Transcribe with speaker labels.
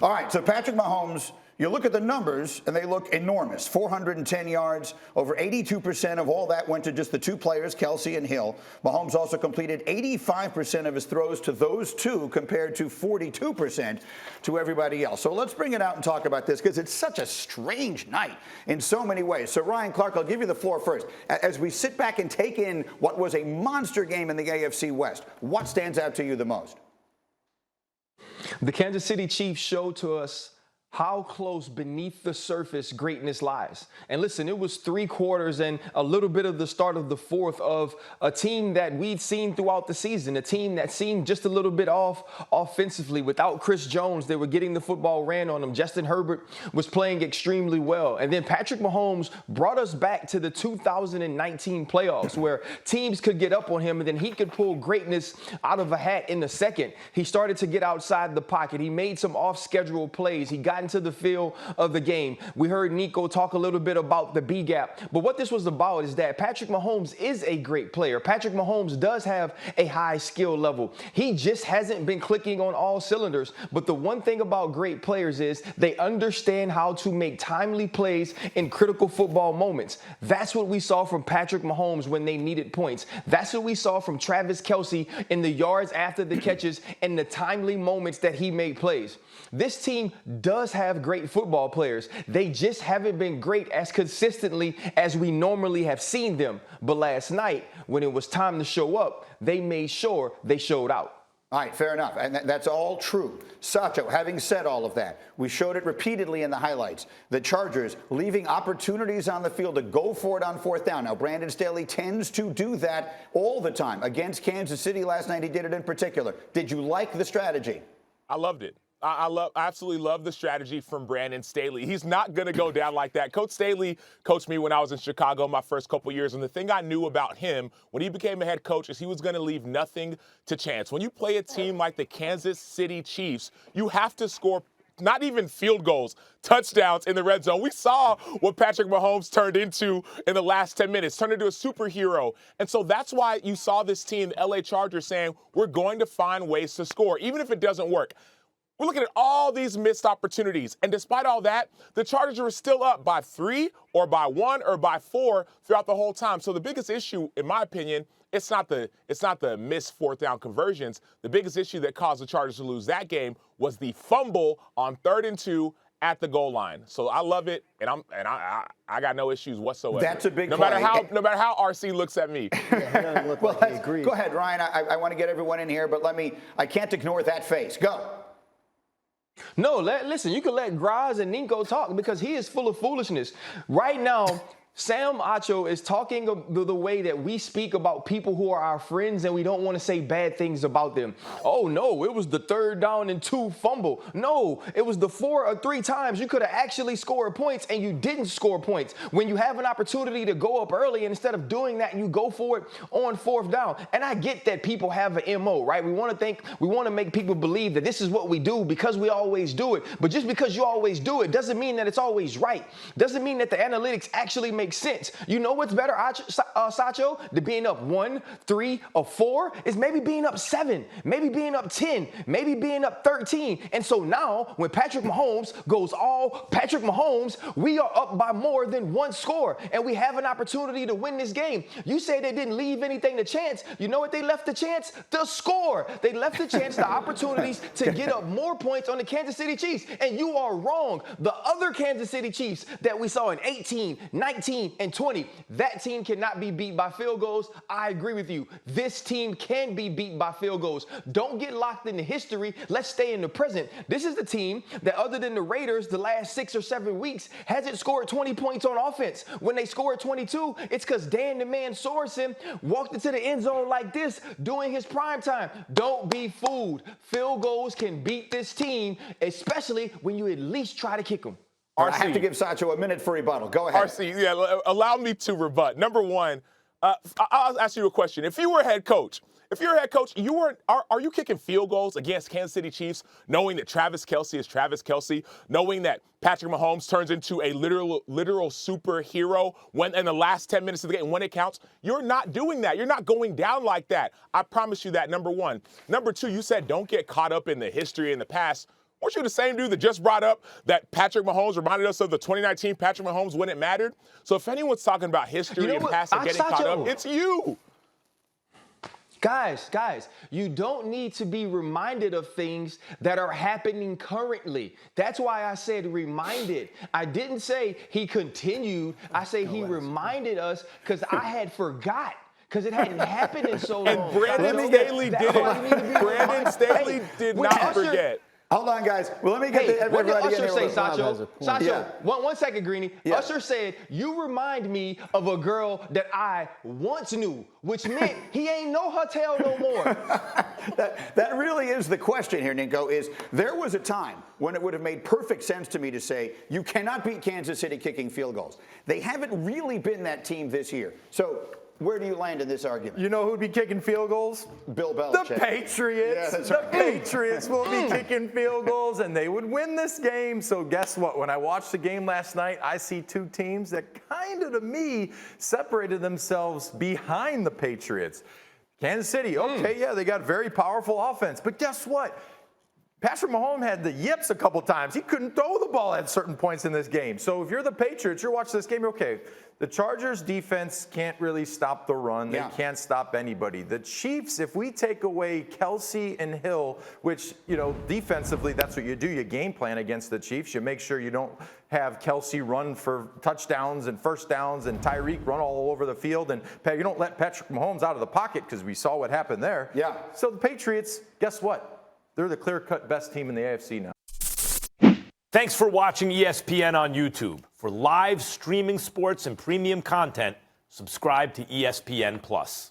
Speaker 1: All right, so Patrick Mahomes, you look at the numbers, and they look enormous. 410 yards, over 82% of all that went to just the two players, Kelsey and Hill. Mahomes also completed 85% of his throws to those two compared to 42% to everybody else. So let's bring it out and talk about this because it's such a strange night in so many ways. So Ryan Clark, I'll give you the floor first. As we sit back and take in what was a monster game in the AFC West, what stands out to you the most?
Speaker 2: The Kansas City Chiefs showed to us how close beneath the surface greatness lies. And listen, it was 3 quarters and a little bit of the start of the fourth of a team that we'd seen throughout the season, a team that seemed just a little bit off offensively. Without Chris Jones, they were getting the football ran on them. Justin Herbert was playing extremely well. And then Patrick Mahomes brought us back to the 2019 playoffs where teams could get up on him and then he could pull greatness out of a hat in a second. He started to get outside the pocket. He made some off-schedule plays. He got into the feel of the game. We heard Nico talk a little bit about the B gap, but what this was about is that Patrick Mahomes is a great player. Patrick Mahomes does have a high skill level. He just hasn't been clicking on all cylinders, but the one thing about great players is they understand how to make timely plays in critical football moments. That's what we saw from Patrick Mahomes when they needed points. That's what we saw from Travis Kelce in the yards after the catches and the timely moments that he made plays. This team does have great football players. They just haven't been great as consistently as we normally have seen them. But last night, when it was time to show up, they made sure they showed out.
Speaker 1: All right, fair enough. And that's all true. Sacho, having said all of that, we showed it repeatedly in the highlights. The Chargers leaving opportunities on the field to go for it on fourth down. Now, Brandon Staley tends to do that all the time. Against Kansas City last night, he did it in particular. Did you like the strategy?
Speaker 3: I loved it. I absolutely love the strategy from Brandon Staley. He's not going to go down like that. Coach Staley coached me when I was in Chicago my first couple years, and the thing I knew about him when he became a head coach is he was going to leave nothing to chance. When you play a team like the Kansas City Chiefs, you have to score not even field goals, touchdowns in the red zone. We saw what Patrick Mahomes turned into in the last 10 minutes, turned into a superhero. And so that's why you saw this team, the LA Chargers, saying, we're going to find ways to score, even if it doesn't work. We're looking at all these missed opportunities. And despite all that, the Chargers were still up by 3 or by 1 or by 4 throughout the whole time. So the biggest issue, in my opinion, it's not the missed fourth down conversions. The biggest issue that caused the Chargers to lose that game was the fumble on 3rd and 2 at the goal line. So I love it, and I got no issues whatsoever.
Speaker 1: That's a big
Speaker 3: no
Speaker 1: play.
Speaker 3: No matter how RC looks at me.
Speaker 1: Well, go ahead, Ryan. I want to get everyone in here, but I can't ignore that face. Go.
Speaker 2: No, listen, you can let Graz and Nico talk because he is full of foolishness. Right now, Sam Acho is talking the way that we speak about people who are our friends and we don't want to say bad things about them. Oh, no, it was the 3rd down and 2 fumble. No, it was the 4 or 3 times you could have actually scored points and you didn't score points. When you have an opportunity to go up early and instead of doing that, you go for it on 4th down. And I get that people have an MO, right? We want to make people believe that this is what we do because we always do it. But just because you always do it doesn't mean that it's always right. Doesn't mean that the analytics actually make sense. You know what's better, Sacho, than being up 1, 3, or 4 is maybe being up 7, maybe being up 10, maybe being up 13. And so now when Patrick Mahomes goes all Patrick Mahomes, we are up by more than 1 score and we have an opportunity to win this game. You say they didn't leave anything to chance. You know what they left the chance? To score. They left the chance, the opportunities to get up more points on the Kansas City Chiefs. And you are wrong. The other Kansas City Chiefs that we saw in 18, 19, and 20, that team cannot be beat by field goals. I agree with you. This team can be beat by field goals. Don't get locked into history. Let's stay in the present. This is the team that, other than the Raiders, the last 6 or 7 weeks, hasn't scored 20 points on offense. When they scored 22, it's because Dan the Man Sorensen walked into the end zone like this during his prime time. Don't be fooled. Field goals can beat this team, especially when you at least try to kick them.
Speaker 1: RC. I have to give Sacho a minute for rebuttal. Go ahead.
Speaker 3: RC, yeah, allow me to rebut. Number one, I'll ask you a question. If you were a head coach, are you kicking field goals against Kansas City Chiefs, knowing that Travis Kelce is Travis Kelce, knowing that Patrick Mahomes turns into a literal superhero in the last 10 minutes of the game when it counts? You're not doing that. You're not going down like that. I promise you that, number one. Number two, you said don't get caught up in the history in the past. Weren't you the same dude that just brought up that Patrick Mahomes reminded us of the 2019 Patrick Mahomes when it mattered? So if anyone's talking about history and past and getting caught up, it's you.
Speaker 2: Guys, you don't need to be reminded of things that are happening currently. That's why I said reminded. I didn't say he continued. I say he reminded us because I had forgot. Because it hadn't happened in so long.
Speaker 3: And Brandon Staley did not forget.
Speaker 1: Hold on, guys. Well, let me get
Speaker 2: what did
Speaker 1: everybody
Speaker 2: Usher say, Sancho? Sancho,
Speaker 1: Yeah.
Speaker 2: one second, Greeny.
Speaker 1: Yeah.
Speaker 2: Usher said, you remind me of a girl that I once knew, which meant he ain't know her tale no more.
Speaker 1: That really is the question here, Ninko, is there was a time when it would have made perfect sense to me to say you cannot beat Kansas City kicking field goals. They haven't really been that team this year. So where do you land in this argument?
Speaker 4: You know who'd be kicking field goals?
Speaker 1: Bill Belichick.
Speaker 4: The Patriots.
Speaker 1: Yeah, that's
Speaker 4: the
Speaker 1: right.
Speaker 4: Patriots will be kicking field goals, and they would win this game. So guess what? When I watched the game last night, I see two teams that kind of, to me, separated themselves behind the Patriots. Kansas City, okay, yeah, they got very powerful offense. But guess what? Patrick Mahomes had the yips a couple times. He couldn't throw the ball at certain points in this game. So if you're the Patriots, you're watching this game, okay, the Chargers defense can't really stop the run. They can't stop anybody. The Chiefs, if we take away Kelsey and Hill, which, you know, defensively, that's what you do. You game plan against the Chiefs. You make sure you don't have Kelsey run for touchdowns and first downs and Tyreek run all over the field. And you don't let Patrick Mahomes out of the pocket because we saw what happened there.
Speaker 1: Yeah.
Speaker 4: So the Patriots, guess what? They're the clear-cut best team in the AFC now.
Speaker 5: Thanks for watching ESPN on YouTube. For live streaming sports and premium content, subscribe to ESPN+.